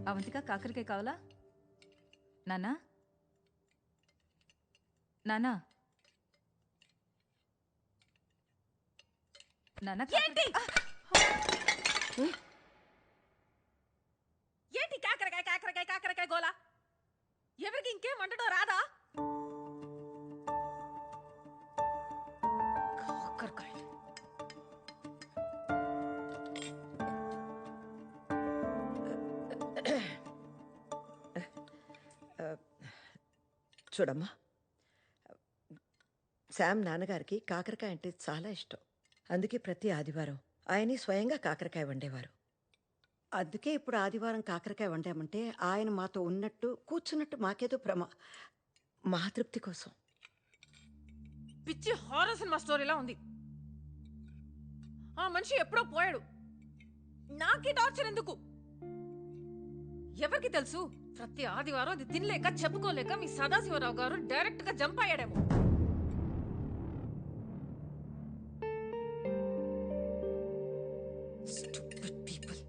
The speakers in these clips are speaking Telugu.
అవంతిక కాకరకాయ కావాలా? నానా నానా నానా ఏంటి ఏంటి కాకరకాయ కాకరకాయ కాకరకాయ గోలా? ఎవరికి ఇంకేం వండడం రాదా? కాకరకాయ చూడమ్మా, శామ్ నాన్నగారికి కాకరకాయ అంటే చాలా ఇష్టం. అందుకే ప్రతి ఆదివారం ఆయనే స్వయంగా కాకరకాయ వండేవారు. అందుకే ఇప్పుడు ఆదివారం కాకరకాయ వండామంటే ఆయన మాతో ఉన్నట్టు కూర్చున్నట్టు మాకేదో మా తృప్తి కోసం. పిచ్చి హారర్ సినిమా స్టోరీలా ఉంది. ఆ మనిషి ఎప్పుడో పోయాడు, నాకే టార్చర్ ఎందుకు? ఎవరికి తెలుసు, ప్రతి ఆదివారం అది తినలేక చెప్పుకోలేక మీ సదాశివరావు గారు డైరెక్ట్ గా jump అయ్యాడేమో. Stupid people.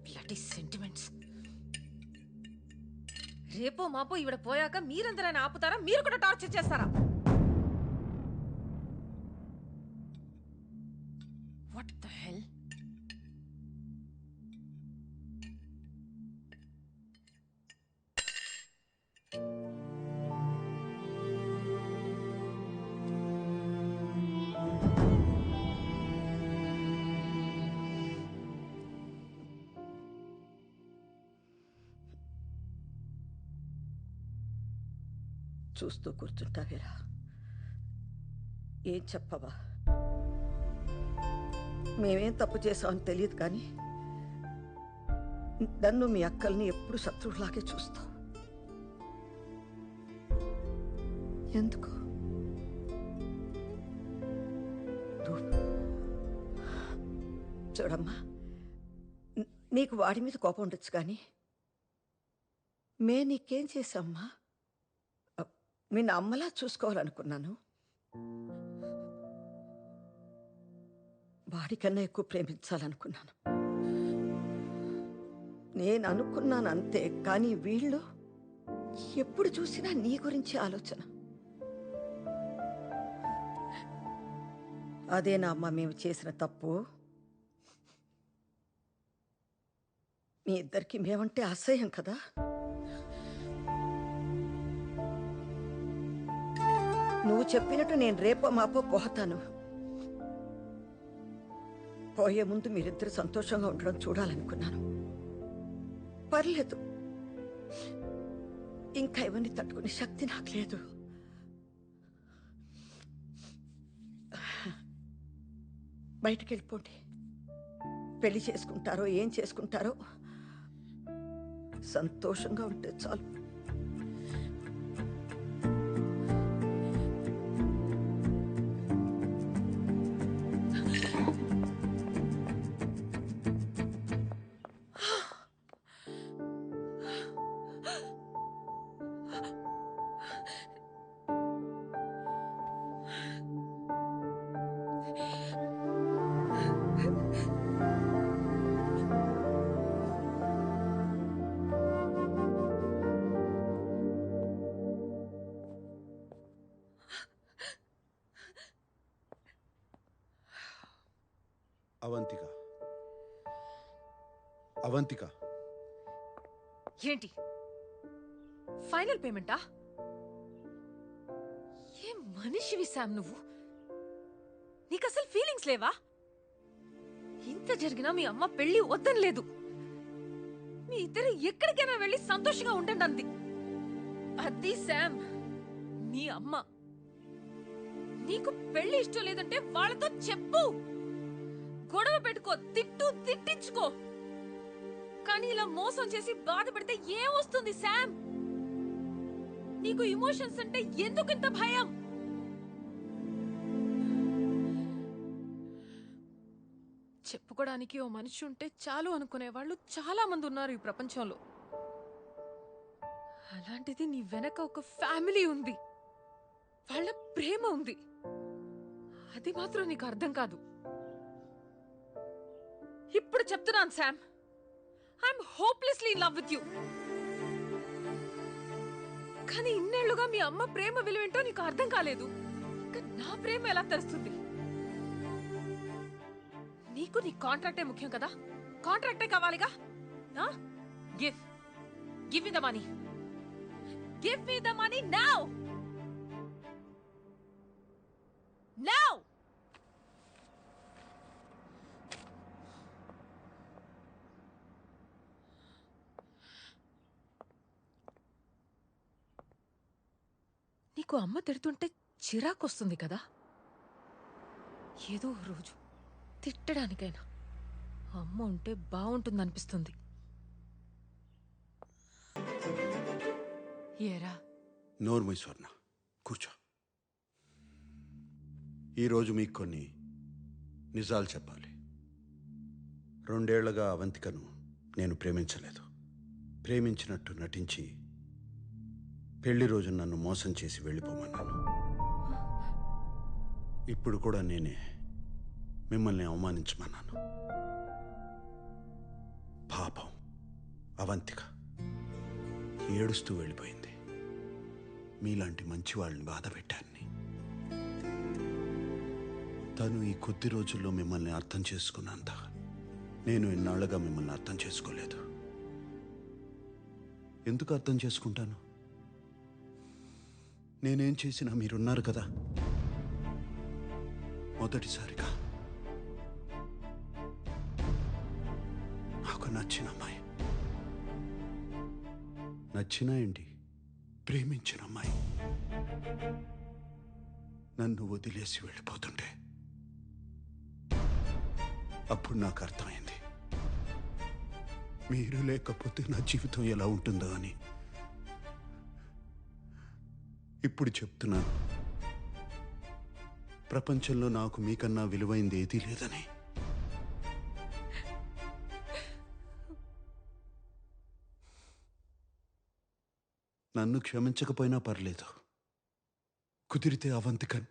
Bloody sentiments. రేపో మాపో ఈవిడ పోయాక మీరందరైనా ఆపుతారా? మీరు కూడా టార్చర్ చేస్తారా? What the hell? చూస్తూ కూర్చుంటావేరా? ఏం చెప్పవా? మేమేం తప్పు చేసామని తెలియదు, కానీ నన్ను మీ అక్కల్ని ఎప్పుడు శత్రువులాగే చూస్తావు. ఎందుకు? చూడమ్మా, నీకు వాడి మీద కోపం ఉండొచ్చు, కానీ నీకేం చేశామ్మా? నిన్ను అమ్మలా చూసుకోవాలనుకున్నాను. వాడికన్నా ఎక్కువ ప్రేమించాలనుకున్నాను. నేను అనుకున్నాను అంతే, కానీ వీళ్ళు ఎప్పుడు చూసినా నీ గురించి ఆలోచన. అదేనా అమ్మ మేము చేసిన తప్పు? మీ ఇద్దరికి మేమంటే అసహ్యం కదా? నువ్వు చెప్పినట్టు నేను రేపో మాపో పోతాను. పోయే ముందు మీరిద్దరు సంతోషంగా ఉండడం చూడాలనుకున్నాను. పర్లేదు, ఇంకా ఇవన్నీ తట్టుకునే శక్తి నాకు లేదు. బయటికి వెళ్ళిపోండి. పెళ్లి చేసుకుంటారో ఏం చేసుకుంటారో సంతోషంగా ఉంటే చాలు. అవంతిక, అవంతిక, ఏంటి ఫైనల్ పేమెంటా? ఏం మనిషివి శామ్ నువ్వు? నీకు అసలు ఫీలింగ్స్ లేవా? ఇంత జరిగినా మీ అమ్మ పెళ్లి వద్దని లేదు. మీ ఇద్దరు ఎక్కడికైనా వెళ్ళి సంతోషంగా ఉండండి అంది. అది శామ్, మీ అమ్మ. నీకు పెళ్లి ఇష్టం లేదంటే వాళ్ళతో చెప్పు, గొడవ పెట్టుకో, తిట్టించుకో. కానీ ఇలా మోసం చేసి బాధ పెడితే ఏమొస్తుంది శామ్? నీకు ఇమోషన్స్ అంటే ఎందుకు ఇంత భయం? చెప్పుకోవడానికి ఓ మనిషి ఉంటే చాలు అనుకునే వాళ్ళు చాలా మంది ఉన్నారు ఈ ప్రపంచంలో. అలాంటిది నీ వెనక ఒక ఫ్యామిలీ ఉంది, వాళ్ళ ప్రేమ ఉంది. అది మాత్రం నీకు అర్థం కాదు. ఇప్పుడు చెప్తున్నాను Sam, I'm hopelessly in love with you. కానీ ఇన్నేళ్లుగా మీ అమ్మ ప్రేమ విలువేంటో నీకు అర్థం కాలేదు. ఇంకా నా ప్రేమ ఎలా తెలుస్తుంది? నీకు నీ కాంట్రాక్టే ముఖ్యం కదా. కాంట్రాక్టే కావాలిగా. Give me the money. Give me the money now. Now. నీకు అమ్మ తిడుతుంటే చిరాకొస్తుంది కదా. ఏదో రోజు తిట్టడానికైనా అమ్మ ఉంటే బాగుంటుందనిపిస్తుంది. ఏరా నోర్మై స్వర్ణ, కూర్చో. ఈరోజు మీకు కొన్ని నిజాలు చెప్పాలి. 2 ఏళ్లుగా అవంతికను నేను ప్రేమించలేదు. ప్రేమించినట్టు నటించి పెళ్లి రోజు నన్ను మోసం చేసి వెళ్ళిపోమన్నాను. ఇప్పుడు కూడా నేనే మిమ్మల్ని అవమానించమన్నాను. పాపం అవంతిక ఏడుస్తూ వెళ్ళిపోయింది. మీలాంటి మంచి వాళ్ళని బాధ పెట్టాను. తను ఈ కొద్ది రోజుల్లో మిమ్మల్ని అర్థం చేసుకున్నంత నేను ఇన్నాళ్లుగా మిమ్మల్ని అర్థం చేసుకోలేదు. ఎందుకు అర్థం చేసుకుంటాను? నేనేం చేసినా మీరున్నారు కదా. మొదటిసారిగా నాకు నచ్చిన అమ్మాయి, నచ్చిన ఏంటి, ప్రేమించిన అమ్మాయి నన్ను వదిలేసి వెళ్ళిపోతుంటే అప్పుడు నాకు అర్థమైంది మీరు లేకపోతే నా జీవితం ఎలా ఉంటుందో అని. ఇప్పుడు చెప్తున్నాను, ప్రపంచంలో నాకు మీకన్నా విలువైంది ఏదీ లేదని. నన్ను క్షమించకపోయినా పర్లేదు, కుదిరితే అవంతికన్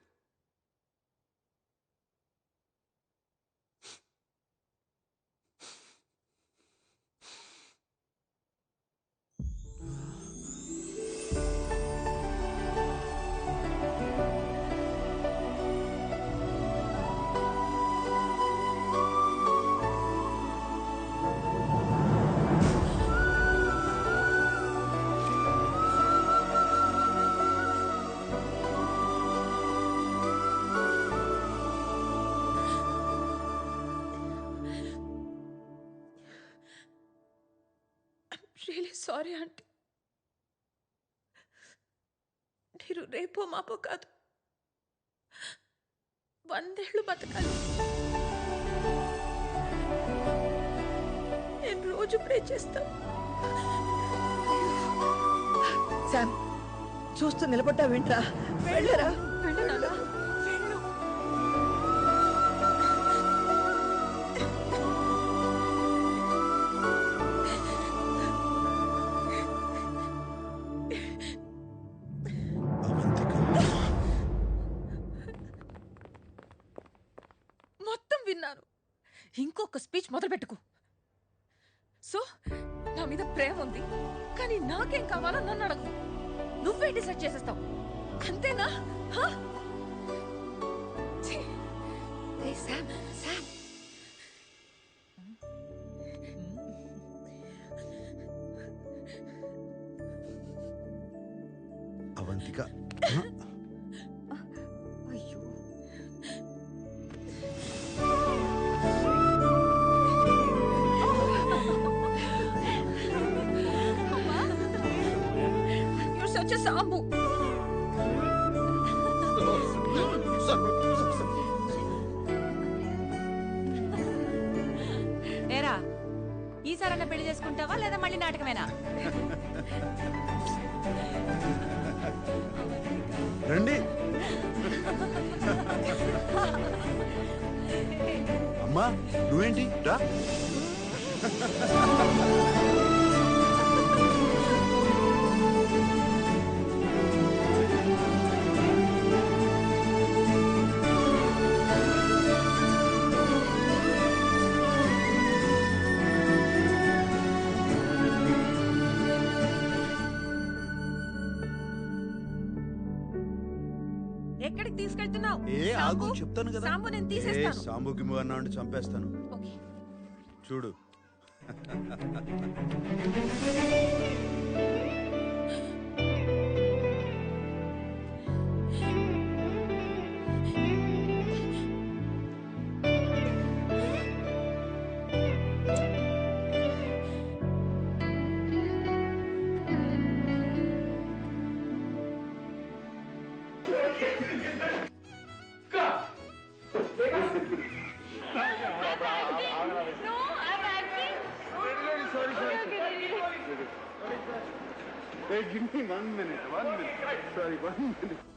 రియలీ సారీ ఆంటీ. మీరు రేపో మాపో కాదు, 100 ఏళ్ళు బతకాలి. నేను రోజు ప్రే చేస్తాను. శామ్, చూస్తూ నిలబడ్డా వింట్రా. వెళ్ళరా. వెళ్ళు నాన్న, వెళ్ళు. మొత్తం విన్నాను. ఇంకొక స్పీచ్ మొదలు పెట్టుకో. సో నా మీద ప్రేమ ఉంది, కానీ నాకేం కావాలో నన్ను అడగు. నువ్వే డిసైడ్ చేసేస్తావు, అంతేనా? శామ్, శామ్, అవంతిక అయ్యో, You're such a sambu. ఏరా, ఈసారన్నా పెళ్లి చేసుకుంటావా లేదా మళ్ళీ నాటకమేనా? రండి. అమ్మా, నువ్వేంటి రా. తీసేస్తావు ఏ ఆగు చెప్తాను కదా సాంబు నేను ఏ తీసేస్తాను సాంబుకి నువ్వు అన్నా అంటే చంపేస్తాను ఓకే చూడు Hey, give me 1 minute. Sorry, 1 minute.